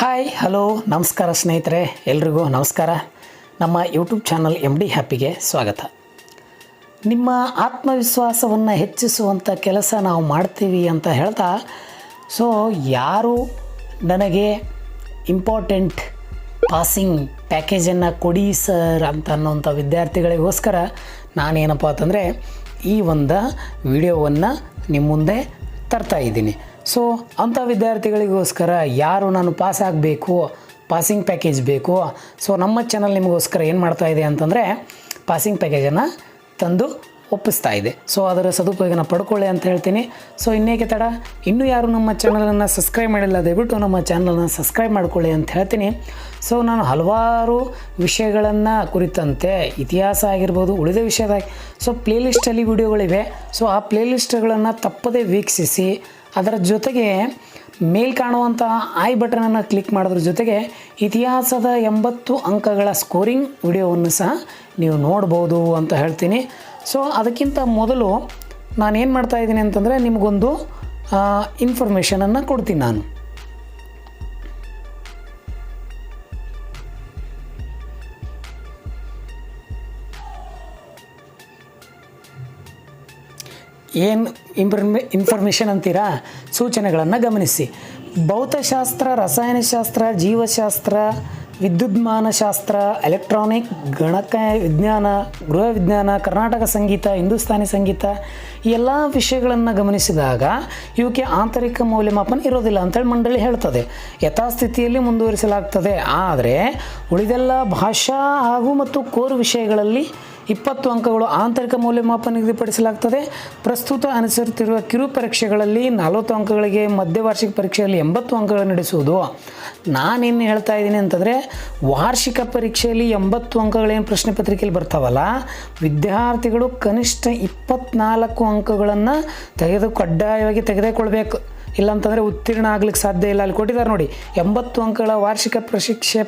Hi hello ನಮಸ್ಕಾರ ಸ್ನೇಹಿತರೆ, ಎಲ್ರಿಗೂ ನಮಸ್ಕಾರ. ನಮ್ಮ ಯೂಟ್ಯೂಬ್ ಚಾನಲ್ MD ಹ್ಯಾಪಿಗೆ ಸ್ವಾಗತ. ನಿಮ್ಮ ಆತ್ಮವಿಶ್ವಾಸವನ್ನು ಹೆಚ್ಚಿಸುವಂಥ ಕೆಲಸ ನಾವು ಮಾಡ್ತೀವಿ ಅಂತ ಹೇಳ್ತಾ, ಸೊ ಯಾರು ನನಗೆ ಇಂಪಾರ್ಟೆಂಟ್ ಪಾಸಿಂಗ್ ಪ್ಯಾಕೇಜನ್ನು ಕೊಡಿ ಸರ್ ಅಂತ ಅನ್ನೋಂಥ ವಿದ್ಯಾರ್ಥಿಗಳಿಗೋಸ್ಕರ ನಾನೇನಪ್ಪ ಅಂತಂದರೆ ಈ ಒಂದು ವಿಡಿಯೋವನ್ನು ನಿಮ್ಮ ಮುಂದೆ ತರ್ತಾ ಇದ್ದೀನಿ. ಸೊ ಅಂಥ ವಿದ್ಯಾರ್ಥಿಗಳಿಗೋಸ್ಕರ ಯಾರು ನಾನು ಪಾಸ್ ಆಗಬೇಕು, ಪಾಸಿಂಗ್ ಪ್ಯಾಕೇಜ್ ಬೇಕು, ಸೊ ನಮ್ಮ ಚಾನಲ್ ನಿಮಗೋಸ್ಕರ ಏನು ಮಾಡ್ತಾ ಇದೆ ಅಂತಂದರೆ ಪಾಸಿಂಗ್ ಪ್ಯಾಕೇಜನ್ನು ತಂದು ಒಪ್ಪಿಸ್ತಾ ಇದೆ. ಸೊ ಅದರ ಸದುಪಯೋಗನ ಪಡ್ಕೊಳ್ಳಿ ಅಂತ ಹೇಳ್ತೀನಿ. ಸೊ ಇನ್ನೇಕೆ ತಡ, ಇನ್ನೂ ಯಾರು ನಮ್ಮ ಚಾನಲನ್ನು ಸಬ್ಸ್ಕ್ರೈಬ್ ಮಾಡಿಲ್ಲ, ದಯವಿಟ್ಟು ನಮ್ಮ ಚಾನಲನ್ನು ಸಬ್ಸ್ಕ್ರೈಬ್ ಮಾಡ್ಕೊಳ್ಳಿ ಅಂತ ಹೇಳ್ತೀನಿ. ಸೊ ನಾನು ಹಲವಾರು ವಿಷಯಗಳನ್ನು ಕುರಿತಂತೆ ಇತಿಹಾಸ ಆಗಿರ್ಬೋದು, ಉಳಿದ ವಿಷಯದಾಗ ಸೊ ಪ್ಲೇಲಿಸ್ಟಲ್ಲಿ ವಿಡಿಯೋಗಳಿವೆ. ಸೊ ಆ ಪ್ಲೇಲಿಸ್ಟ್ಗಳನ್ನು ತಪ್ಪದೇ ವೀಕ್ಷಿಸಿ, ಅದರ ಜೊತೆಗೆ ಮೇಲ್ ಕಾಣುವಂಥ ಐ ಬಟನನ್ನು ಕ್ಲಿಕ್ ಮಾಡೋದ್ರ ಜೊತೆಗೆ ಇತಿಹಾಸದ 80 ಅಂಕಗಳ ಸ್ಕೋರಿಂಗ್ ವಿಡಿಯೋವನ್ನು ಸಹ ನೀವು ನೋಡ್ಬೋದು ಅಂತ ಹೇಳ್ತೀನಿ. ಸೊ ಅದಕ್ಕಿಂತ ಮೊದಲು ನಾನೇನು ಮಾಡ್ತಾಯಿದ್ದೀನಿ ಅಂತಂದರೆ ನಿಮಗೊಂದು ಇನ್ಫಾರ್ಮೇಷನನ್ನು ಕೊಡ್ತೀನಿ ನಾನು. ಏನು ಇನ್ಫಾರ್ಮೇಷನ್ ಅಂತೀರಾ, ಸೂಚನೆಗಳನ್ನು ಗಮನಿಸಿ. ಭೌತಶಾಸ್ತ್ರ, ರಸಾಯನಶಾಸ್ತ್ರ, ಜೀವಶಾಸ್ತ್ರ, ವಿದ್ಯುನ್ಮಾನಶಾಸ್ತ್ರ, ಎಲೆಕ್ಟ್ರಾನಿಕ್, ಗಣಕ ವಿಜ್ಞಾನ, ಗೃಹ ವಿಜ್ಞಾನ, ಕರ್ನಾಟಕ ಸಂಗೀತ, ಹಿಂದೂಸ್ತಾನಿ ಸಂಗೀತ, ಈ ಎಲ್ಲ ವಿಷಯಗಳನ್ನು ಗಮನಿಸಿದಾಗ ಇವಕ್ಕೆ ಆಂತರಿಕ ಮೌಲ್ಯಮಾಪನ ಇರೋದಿಲ್ಲ ಅಂತೇಳಿ ಮಂಡಳಿ ಹೇಳ್ತದೆ. ಯಥಾಸ್ಥಿತಿಯಲ್ಲಿ ಮುಂದುವರಿಸಲಾಗ್ತದೆ. ಆದರೆ ಉಳಿದೆಲ್ಲ ಭಾಷಾ ಹಾಗೂ ಮತ್ತು ಕೋರ್ ವಿಷಯಗಳಲ್ಲಿ 20 ಅಂಕಗಳು ಆಂತರಿಕ ಮೌಲ್ಯಮಾಪನ ನಿಗದಿಪಡಿಸಲಾಗ್ತದೆ. ಪ್ರಸ್ತುತ ಅನುಸರಿಸುತ್ತಿರುವ ಕಿರು ಪರೀಕ್ಷೆಗಳಲ್ಲಿ 40 ಅಂಕಗಳಿಗೆ, ಮಧ್ಯವಾರ್ಷಿಕ ಪರೀಕ್ಷೆಯಲ್ಲಿ 80 ಅಂಕಗಳನ್ನು ನಡೆಸುವುದು. ನಾನೇನು ಹೇಳ್ತಾ ಇದ್ದೀನಿ ಅಂತಂದರೆ, ವಾರ್ಷಿಕ ಪರೀಕ್ಷೆಯಲ್ಲಿ 80 ಅಂಕಗಳೇನು ಪ್ರಶ್ನೆ ಪತ್ರಿಕೆಯಲ್ಲಿ ಬರ್ತಾವಲ್ಲ, ವಿದ್ಯಾರ್ಥಿಗಳು ಕನಿಷ್ಠ 24 ಅಂಕಗಳನ್ನು ಕಡ್ಡಾಯವಾಗಿ ತೆಗೆದುಕೊಳ್ಬೇಕು. ಇಲ್ಲಾಂತಂದರೆ ಉತ್ತೀರ್ಣ ಆಗ್ಲಿಕ್ಕೆ ಸಾಧ್ಯ ಇಲ್ಲ. ಅಲ್ಲಿ ಕೊಟ್ಟಿದ್ದಾರೆ ನೋಡಿ, 80 ಅಂಕಗಳ ವಾರ್ಷಿಕ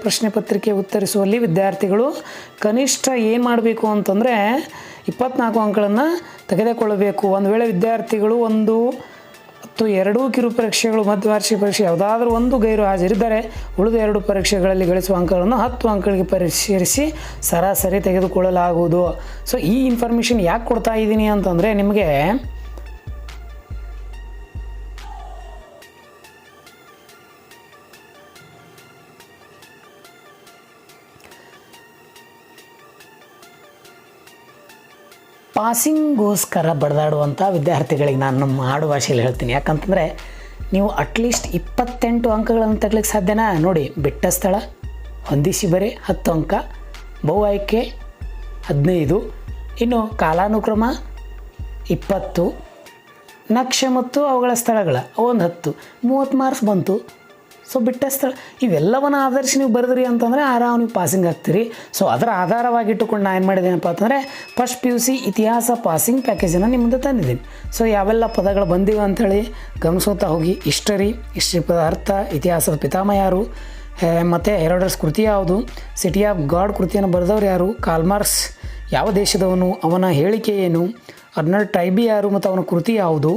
ಪ್ರಶ್ನೆ ಪತ್ರಿಕೆ ಉತ್ತರಿಸುವಲ್ಲಿ ವಿದ್ಯಾರ್ಥಿಗಳು ಕನಿಷ್ಠ ಏನು ಮಾಡಬೇಕು ಅಂತಂದರೆ 24 ಅಂಕಗಳನ್ನು ತೆಗೆದುಕೊಳ್ಳಬೇಕು. ಒಂದು ವೇಳೆ ವಿದ್ಯಾರ್ಥಿಗಳು 1 ಅಥವಾ 2 ಕಿರು ಪರೀಕ್ಷೆಗಳು, ಮಧ್ಯವಾರ್ಷಿಕ ಪರೀಕ್ಷೆ ಯಾವುದಾದ್ರೂ ಒಂದು ಗೈರು ಹಾಜರಿದ್ದರೆ ಉಳಿದ 2 ಪರೀಕ್ಷೆಗಳಲ್ಲಿ ಗಳಿಸುವ ಅಂಕಗಳನ್ನು 10 ಅಂಕಗಳಿಗೆ ಪರಿಶೀಲಿಸಿ ಸರಾಸರಿ ತೆಗೆದುಕೊಳ್ಳಲಾಗುವುದು. ಸೊ ಈ ಇನ್ಫಾರ್ಮೇಷನ್ ಯಾಕೆ ಕೊಡ್ತಾ ಇದ್ದೀನಿ ಅಂತಂದರೆ, ನಿಮಗೆ ಪಾಸಿಂಗೋಸ್ಕರ ಬಡ್ದಾಡುವಂಥ ವಿದ್ಯಾರ್ಥಿಗಳಿಗೆ ನಾನು ನಮ್ಮ ಆಡು ಭಾಷೆಯಲ್ಲಿ ಹೇಳ್ತೀನಿ. ಯಾಕಂತಂದರೆ ನೀವು ಅಟ್ಲೀಸ್ಟ್ 28 ಅಂಕಗಳನ್ನು ತಗಲಿಕ್ಕೆ ಸಾಧ್ಯನಾ? ನೋಡಿ, ಬಿಟ್ಟ ಸ್ಥಳ, ಹೊಂದಿಸಿ ಬರೆ 10 ಅಂಕ, ಬಹು ಆಯ್ಕೆ 15, ಇನ್ನು ಕಾಲಾನುಕ್ರಮ 20, ನಕ್ಷೆ ಮತ್ತು ಅವುಗಳ ಸ್ಥಳಗಳ ಒಂದು 10, 30 ಮಾರ್ಕ್ಸ್ ಬಂತು. ಸೊ ಬಿಟ್ಟ ಸ್ಥಳ ಇವೆಲ್ಲವನ್ನು ಆಧರಿಸಿ ನೀವು ಬರೆದ್ರಿ ಅಂತಂದರೆ ಆರಾಮ ನೀವು ಪಾಸಿಂಗ್ ಆಗ್ತೀರಿ. ಸೊ ಅದರ ಆಧಾರವಾಗಿಟ್ಟುಕೊಂಡು ನಾನು ಏನು ಮಾಡಿದ್ದೇನಪ್ಪ ಅಂತಂದರೆ ಫಸ್ಟ್ PUC ಇತಿಹಾಸ ಪಾಸಿಂಗ್ ಪ್ಯಾಕೇಜನ್ನು ನಿಮ್ಮ ಮುಂದೆ ತಂದಿದ್ದೀನಿ. ಸೊ ಯಾವೆಲ್ಲ ಪದಗಳು ಬಂದಿವೆ ಅಂಥೇಳಿ ಗಮನಿಸೋತಾ ಹೋಗಿ. ಹಿಸ್ಟರಿ ಪದ ಅರ್ಥ, ಇತಿಹಾಸದ ಪಿತಾಮಹ ಯಾರು, ಮತ್ತು ಹೆರೋಡಸ್ ಕೃತಿ ಯಾವುದು, ಸಿಟಿ ಆಫ್ ಗಾಡ್ ಕೃತಿಯನ್ನು ಬರೆದವ್ರು ಯಾರು, ಕಾಲ್ಮಾರ್ಕ್ಸ್ ಯಾವ ದೇಶದವನು, ಅವನ ಹೇಳಿಕೆ ಏನು, ಅರ್ನಾಲ್ಡ್ ಟೈಬಿ ಯಾರು ಮತ್ತು ಅವನ ಕೃತಿ ಯಾವುದು,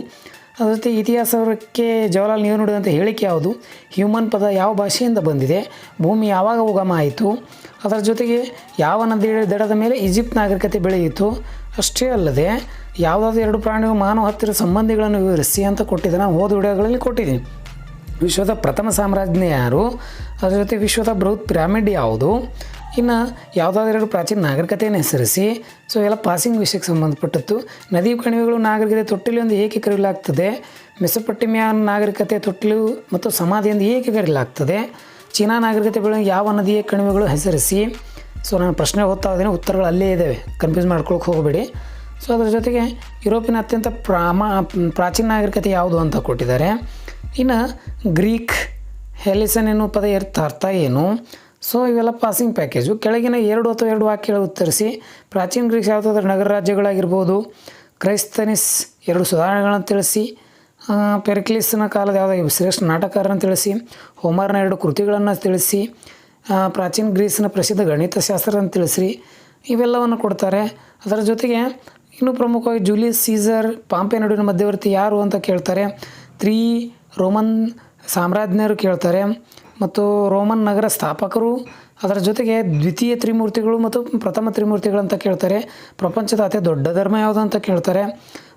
ಅದ್ರ ಜೊತೆ ಇತಿಹಾಸಕ್ಕೆ ಜವಾಹರ್ಲಾಲ್ ನೆಹರು ನುಡಿದಂಥ ಹೇಳಿಕೆ ಯಾವುದು, ಹ್ಯೂಮನ್ ಪದ ಯಾವ ಭಾಷೆಯಿಂದ ಬಂದಿದೆ, ಭೂಮಿ ಯಾವಾಗ ಉಗಮ ಆಯಿತು, ಅದರ ಜೊತೆಗೆ ಯಾವ ನದಿ ದಡದ ಮೇಲೆ ಈಜಿಪ್ಟ್ ನಾಗರಿಕತೆ ಬೆಳೆಯಿತು. ಅಷ್ಟೇ ಅಲ್ಲದೆ ಯಾವುದಾದ್ರೂ 2 ಪ್ರಾಣಿಗಳು ಮಾನವ ಹತ್ತಿರ ಸಂಬಂಧಿಗಳನ್ನು ವಿವರಿಸಿ ಅಂತ ಕೊಟ್ಟಿದ್ದೆ. ನಾನು ಹೋದ ವಿಡಿಯೋಗಳಲ್ಲಿ ಕೊಟ್ಟಿದ್ದೀನಿ. ವಿಶ್ವದ ಪ್ರಥಮ ಸಾಮ್ರಾಜ್ಞಿ ಯಾರು, ಅದರ ಜೊತೆ ವಿಶ್ವದ ಬೃಹತ್ ಪಿರಾಮಿಡ್ ಯಾವುದು, ಇನ್ನು ಯಾವುದಾದ್ರೂ 2 ಪ್ರಾಚೀನ ನಾಗರಿಕತೆಯನ್ನು ಹೆಸರಿಸಿ. ಸೊ ಎಲ್ಲ ಪಾಸಿಂಗ್ ವಿಷಯಕ್ಕೆ ಸಂಬಂಧಪಟ್ಟದ್ದು. ನದಿ ಕಣಿವೆಗಳು ನಾಗರಿಕತೆ ತೊಟ್ಟಿಲು ಎಂದು ಏಕೆ ಕರೆಯಲಾಗ್ತದೆ, ಮೆಸೊಪೊಟೇಮಿಯಾ ನಾಗರಿಕತೆ ತೊಟ್ಟಿಲು ಮತ್ತು ಸಮಾಧಿ ಎಂದು ಏಕೆ ಕರೆಯಲಾಗ್ತದೆ, ಚೀನಾ ನಾಗರಿಕತೆ ಬೆಳೆಯುವ ಯಾವ ನದಿಯ ಕಣಿವೆಗಳು ಹೆಸರಿಸಿ. ಸೊ ನಾನು ಪ್ರಶ್ನೆ ಓದ್ತಾ ಇದ್ದೀನಿ, ಉತ್ತರಗಳು ಅಲ್ಲೇ ಇದ್ದಾವೆ, ಕನ್ಫ್ಯೂಸ್ ಮಾಡ್ಕೊಳಕ್ಕೆ ಹೋಗಬೇಡಿ. ಸೊ ಅದರ ಜೊತೆಗೆ ಯುರೋಪಿನ ಅತ್ಯಂತ ಪ್ರಾಚೀನ ನಾಗರಿಕತೆ ಯಾವುದು ಅಂತ ಕೊಟ್ಟಿದ್ದಾರೆ. ಇನ್ನು ಗ್ರೀಕ್ ಹೆಲಿಸನ್ ಎನ್ನುವ ಪದ ಅರ್ಥ ಏನು. ಸೊ ಇವೆಲ್ಲ ಪಾಸಿಂಗ್ ಪ್ಯಾಕೇಜು. ಕೆಳಗಿನ 2 ಅಥವಾ 2 ವಾಕ್ಯಗಳು ಉತ್ತರಿಸಿ. ಪ್ರಾಚೀನ ಗ್ರೀಕ್ಸ್ ಯಾವುದಾದ್ರೂ ನಗರ ರಾಜ್ಯಗಳಾಗಿರ್ಬೋದು. ಕ್ರೈಸ್ತನಿಸ್ 2 ಸುಧಾರಣೆಗಳನ್ನು ತಿಳಿಸಿ. ಪೆರಿಕ್ಲಿಸ್ನ ಕಾಲದ ಯಾವುದಾದ್ರು ಶ್ರೇಷ್ಠ ನಾಟಕಕಾರರನ್ನು ತಿಳಿಸಿ. ಹೋಮರ್ನ 2 ಕೃತಿಗಳನ್ನು ತಿಳಿಸಿ. ಪ್ರಾಚೀನ ಗ್ರೀಸ್ನ ಪ್ರಸಿದ್ಧ ಗಣಿತಶಾಸ್ತ್ರವನ್ನು ತಿಳಿಸ್ರಿ. ಇವೆಲ್ಲವನ್ನು ಕೊಡ್ತಾರೆ. ಅದರ ಜೊತೆಗೆ ಇನ್ನೂ ಪ್ರಮುಖವಾಗಿ ಜೂಲಿಯಸ್ ಸೀಸರ್, ಪಾಂಪೆ ನಡುವಿನ ಮಧ್ಯವರ್ತಿ ಯಾರು ಅಂತ ಕೇಳ್ತಾರೆ. 3 ರೋಮನ್ ಸಾಮ್ರಾಜ್ಞರು ಕೇಳ್ತಾರೆ, ಮತ್ತು ರೋಮನ್ ನಗರ ಸ್ಥಾಪಕರು, ಅದರ ಜೊತೆಗೆ ದ್ವಿತೀಯ ತ್ರಿಮೂರ್ತಿಗಳು ಮತ್ತು ಪ್ರಥಮ ತ್ರಿಮೂರ್ತಿಗಳು ಅಂತ ಕೇಳ್ತಾರೆ. ಪ್ರಪಂಚದ ಅತಿ ದೊಡ್ಡ ಧರ್ಮ ಯಾವುದು ಅಂತ ಕೇಳ್ತಾರೆ.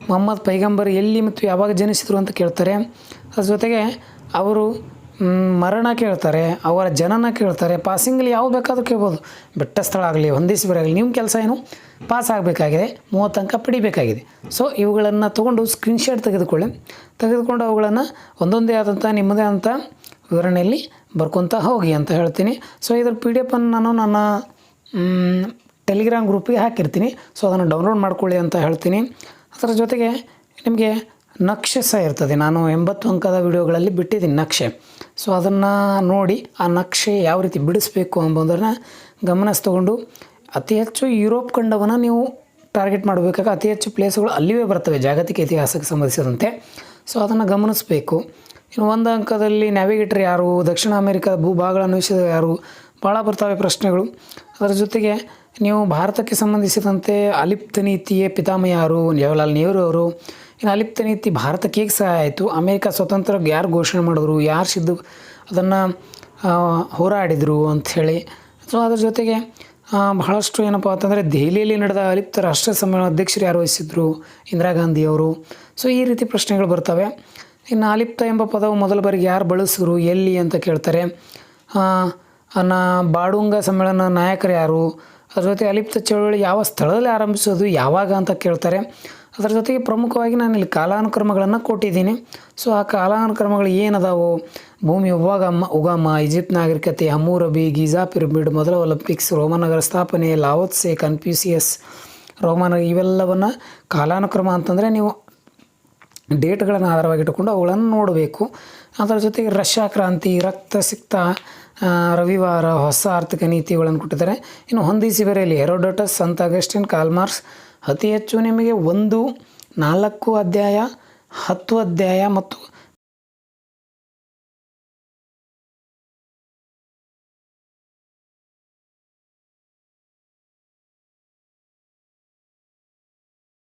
ಮೊಹಮ್ಮದ್ ಪೈಗಂಬರ್ ಎಲ್ಲಿ ಮತ್ತು ಯಾವಾಗ ಜನಿಸಿದರು ಅಂತ ಕೇಳ್ತಾರೆ. ಅದ್ರ ಜೊತೆಗೆ ಅವರು ಮರಣ ಕೇಳ್ತಾರೆ, ಅವರ ಜನನ ಕೇಳ್ತಾರೆ. ಪಾಸಿಂಗಲ್ಲಿ ಯಾವ್ದು ಬೇಕಾದರೂ ಕೇಳ್ಬೋದು, ಬೆಟ್ಟ ಸ್ಥಳ ಆಗಲಿ, ಹೊಂದಿಸಿಬರ ಆಗಲಿ. ನಿಮ್ಮ ಕೆಲಸ ಏನು, ಪಾಸ್ ಆಗಬೇಕಾಗಿದೆ, 30 ಅಂಕ ಪಡಿಬೇಕಾಗಿದೆ. ಸೊ ಇವುಗಳನ್ನು ತೊಗೊಂಡು ಸ್ಕ್ರೀನ್ಶಾಟ್ ತೆಗೆದುಕೊಂಡು ಅವುಗಳನ್ನು ಒಂದೊಂದೇ ಆದಂಥ ನಿಮ್ಮದೇ ಆದಂಥ ವಿವರಣೆಯಲ್ಲಿ ಬರ್ಕೊತಾ ಹೋಗಿ ಅಂತ ಹೇಳ್ತೀನಿ. ಸೊ ಇದ್ರ PDF ಅನ್ನು ನಾನು ನನ್ನ ಟೆಲಿಗ್ರಾಮ್ ಗ್ರೂಪಿಗೆ ಹಾಕಿರ್ತೀನಿ. ಸೊ ಅದನ್ನು ಡೌನ್ಲೋಡ್ ಮಾಡ್ಕೊಳ್ಳಿ ಅಂತ ಹೇಳ್ತೀನಿ. ಅದರ ಜೊತೆಗೆ ನಿಮಗೆ ನಕ್ಷೆ ಸಹ ಇರ್ತದೆ. ನಾನು 80 ಅಂಕದ ವಿಡಿಯೋಗಳಲ್ಲಿ ಬಿಟ್ಟಿದ್ದೀನಿ ನಕ್ಷೆ. ಸೊ ಅದನ್ನು ನೋಡಿ ಆ ನಕ್ಷೆ ಯಾವ ರೀತಿ ಬಿಡಿಸ್ಬೇಕು ಎಂಬುದನ್ನು ಗಮನಿಸ್ಕೊಂಡು ಅತಿ ಹೆಚ್ಚು ಯುರೋಪ್ ಖಂಡವನ್ನು ನೀವು ಟಾರ್ಗೆಟ್ ಮಾಡಬೇಕಾಗ ಅತಿ ಹೆಚ್ಚು ಪ್ಲೇಸ್ಗಳು ಅಲ್ಲಿವೇ ಬರ್ತವೆ ಜಾಗತಿಕ ಇತಿಹಾಸಕ್ಕೆ ಸಂಬಂಧಿಸಿದಂತೆ. ಸೊ ಅದನ್ನು ಗಮನಿಸಬೇಕು. ಇನ್ನು 1 ಅಂಕದಲ್ಲಿ ನ್ಯಾವಿಗೇಟರ್ ಯಾರು, ದಕ್ಷಿಣ ಅಮೆರಿಕದ ಭೂಭಾಗಗಳನ್ನು ಅನ್ವೇಷಿಸಿದ ಯಾರು, ಭಾಳ ಬರ್ತವೆ ಪ್ರಶ್ನೆಗಳು. ಅದರ ಜೊತೆಗೆ ನೀವು ಭಾರತಕ್ಕೆ ಸಂಬಂಧಿಸಿದಂತೆ ಅಲಿಪ್ತ ನೀತಿಯ ಪಿತಾಮಹ ಯಾರು, ಜವಾಹರ್ಲಾಲ್ ನೆಹರು ಅವರು. ಇನ್ನು ಅಲಿಪ್ತ ನೀತಿ ಭಾರತಕ್ಕೆ ಹೇಗೆ ಸಹಾಯ ಆಯಿತು, ಅಮೇರಿಕ ಸ್ವತಂತ್ರ ಯಾರು ಘೋಷಣೆ ಮಾಡಿದ್ರು, ಯಾರು ಅದನ್ನು ಹೋರಾಡಿದರು ಅಂಥೇಳಿ. ಸೊ ಅದ್ರ ಜೊತೆಗೆ ಬಹಳಷ್ಟು ಏನಪ್ಪ ಅಂತಂದರೆ ದೆಹಲಿಯಲ್ಲಿ ನಡೆದ ಅಲಿಪ್ತ ರಾಷ್ಟ್ರ ಸಮ್ಮೇಳನ ಅಧ್ಯಕ್ಷರು ಯಾರು ವಹಿಸಿದ್ರು, ಇಂದಿರಾ ಗಾಂಧಿಯವರು. ಸೊ ಈ ರೀತಿ ಪ್ರಶ್ನೆಗಳು ಬರ್ತವೆ. ಇನ್ನು ಅಲಿಪ್ತ ಎಂಬ ಪದವು ಮೊದಲ ಬಾರಿಗೆ ಯಾರು ಬಳಸಿದ್ರು, ಎಲ್ಲಿ ಅಂತ ಕೇಳ್ತಾರೆ. ಬಾಡುಂಗ ಸಮ್ಮೇಳನ ನಾಯಕರು ಯಾರು, ಅದ್ರ ಜೊತೆ ಅಲಿಪ್ತ ಚಳವಳಿ ಯಾವ ಸ್ಥಳದಲ್ಲಿ ಆರಂಭಿಸೋದು, ಯಾವಾಗ ಅಂತ ಕೇಳ್ತಾರೆ. ಅದರ ಜೊತೆಗೆ ಪ್ರಮುಖವಾಗಿ ನಾನು ಇಲ್ಲಿ ಕಾಲಾನುಕ್ರಮಗಳನ್ನು ಕೊಟ್ಟಿದ್ದೀನಿ. ಸೊ ಆ ಕಾಲಾನುಕ್ರಮಗಳು ಏನದಾವು, ಭೂಮಿ ಉಗಮ, ಈಜಿಪ್ಟ್ ನಾಗರಿಕತೆ, ಹಮ್ಮೂರಬಿ, ಗೀಜಾ ಪಿರಮಿಡ್, ಮೊದಲ ಒಲಿಂಪಿಕ್ಸ್, ರೋಮನ್ ನಗರ ಸ್ಥಾಪನೆ, ಲಾವೋತ್ಸೆ, ಕನ್ಫ್ಯೂಸಿಯಸ್, ರೋಮನ್ ಇವೆಲ್ಲವನ್ನು ಕಾಲಾನುಕ್ರಮ ಅಂತಂದರೆ ನೀವು ಡೇಟ್ಗಳನ್ನು ಆಧಾರವಾಗಿಟ್ಟುಕೊಂಡು ಅವುಗಳನ್ನು ನೋಡಬೇಕು. ಅದರ ಜೊತೆಗೆ ರಷ್ಯಾ ಕ್ರಾಂತಿ, ರಕ್ತಸಿಕ್ತ, ರವಿವಾರ, ಹೊಸ ಆರ್ಥಿಕ ನೀತಿಗಳನ್ನು ಕೊಟ್ಟಿದ್ದಾರೆ. ಇನ್ನು ಹೊಂದಿಸಿ ಬರೆಯಲಿ ಹೆರೋಡೋಟಸ್, ಸಂತ ಅಗಸ್ಟಿನ್, ಕಾಲ್ಮಾರ್ಕ್ಸ್. ಅತಿ ಹೆಚ್ಚು ನಿಮಗೆ 1, 4 ಅಧ್ಯಾಯ, 10 ಅಧ್ಯಾಯ ಮತ್ತು